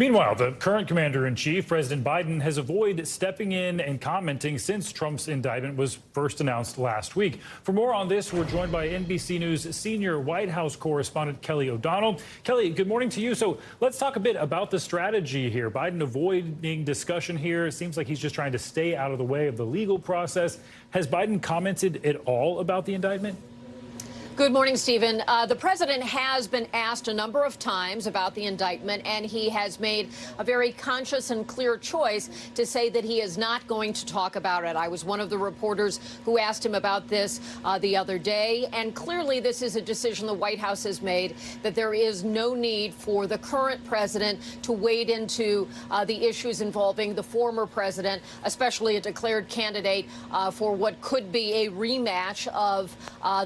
Meanwhile, the current commander-in-chief, President Biden, has avoided stepping in and commenting since Trump's indictment was first announced last week. For more on this, we're joined by NBC News senior White House correspondent Kelly O'Donnell. Kelly, good morning to you. So let's talk a bit about the strategy here. Biden avoiding discussion here. It seems like he's just trying to stay out of the way of the legal process. Has Biden commented at all about the indictment? Good morning, Stephen. The president has been asked a number of times about the indictment, and he has made a very conscious and clear choice to say that he is not going to talk about it. I was one of the reporters who asked him about this the other day, and clearly this is a decision the White House has made, that there is no need for the current president to wade into the issues involving the former president, especially a declared candidate for what could be a rematch of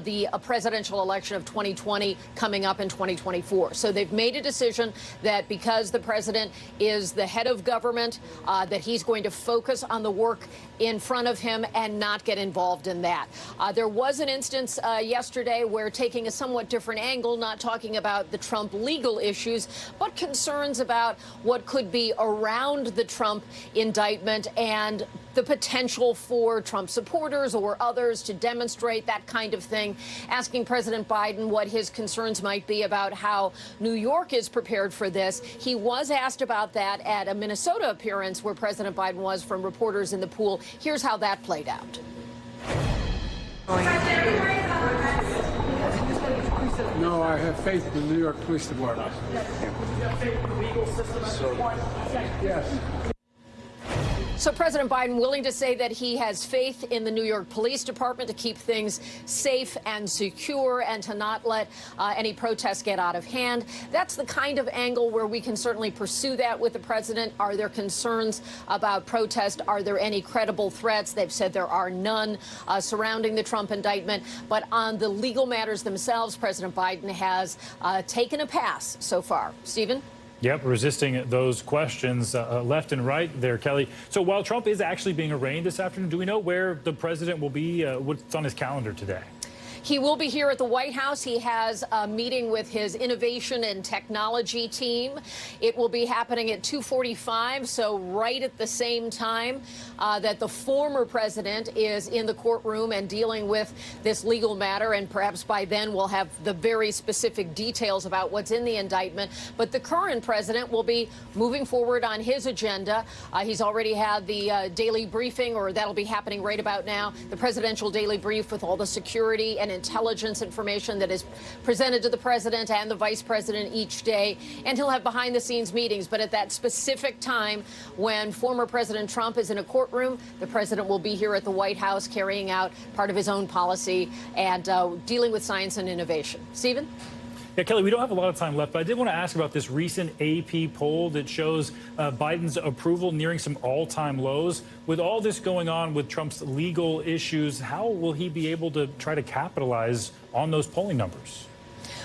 the presidential election of 2020 coming up in 2024. So they've made a decision that because the president is the head of government, that he's going to focus on the work in front of him and not get involved in that. There was an instance yesterday where, taking a somewhat different angle, not talking about the Trump legal issues, but concerns about what could be around the Trump indictment and the potential for Trump supporters or others to demonstrate that kind of thing, asking President Biden what his concerns might be about how New York is prepared for this. He was asked about that at a Minnesota appearance where President Biden was, from reporters in the pool. Here's how that played out. No, I have faith in the New York Police Department. Yes. So President Biden willing to say that he has faith in the New York Police Department to keep things safe and secure and to not let any protests get out of hand. That's the kind of angle where we can certainly pursue that with the president. Are there concerns about protest? Are there any credible threats? They've said there are none surrounding the Trump indictment. But on the legal matters themselves, President Biden has taken a pass so far. Stephen? Yep, resisting those questions left and right there, Kelly. So while Trump is actually being arraigned this afternoon, do we know where the president will be? What's on his calendar today? He will be here at the White House. He has a meeting with his innovation and technology team. It will be happening at 2:45, so right at the same time that the former president is in the courtroom and dealing with this legal matter. And perhaps by then we'll have the very specific details about what's in the indictment. But the current president will be moving forward on his agenda. He's already had the daily briefing, or that'll be happening right about now, the presidential daily brief with all the security and intelligence information that is presented to the president and the vice president each day. And he'll have behind-the-scenes meetings. But at that specific time, when former President Trump is in a courtroom, the president will be here at the White House carrying out part of his own policy and dealing with science and innovation. Stephen? Yeah, Kelly, we don't have a lot of time left, but I did want to ask about this recent AP poll that shows Biden's approval nearing some all-time lows. With all this going on with Trump's legal issues, how will he be able to try to capitalize on those polling numbers?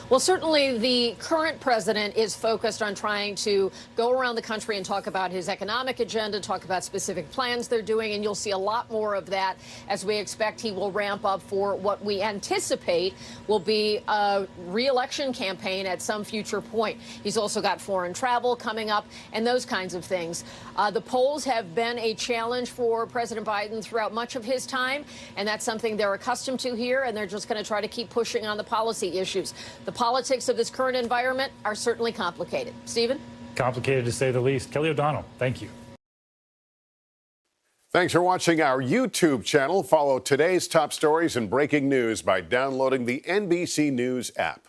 Well, certainly the current president is focused on trying to go around the country and talk about his economic agenda, talk about specific plans they're doing, and you'll see a lot more of that as we expect he will ramp up for what we anticipate will be a re-election campaign at some future point. He's also got foreign travel coming up and those kinds of things. The polls have been a challenge for President Biden throughout much of his time, and that's something they're accustomed to here, and they're just going to try to keep pushing on the policy issues. The politics of this current environment are certainly complicated. Stephen? Complicated, to say the least. Kelly O'Donnell, thank you. Thanks for watching our YouTube channel. Follow today's top stories and breaking news by downloading the NBC News app.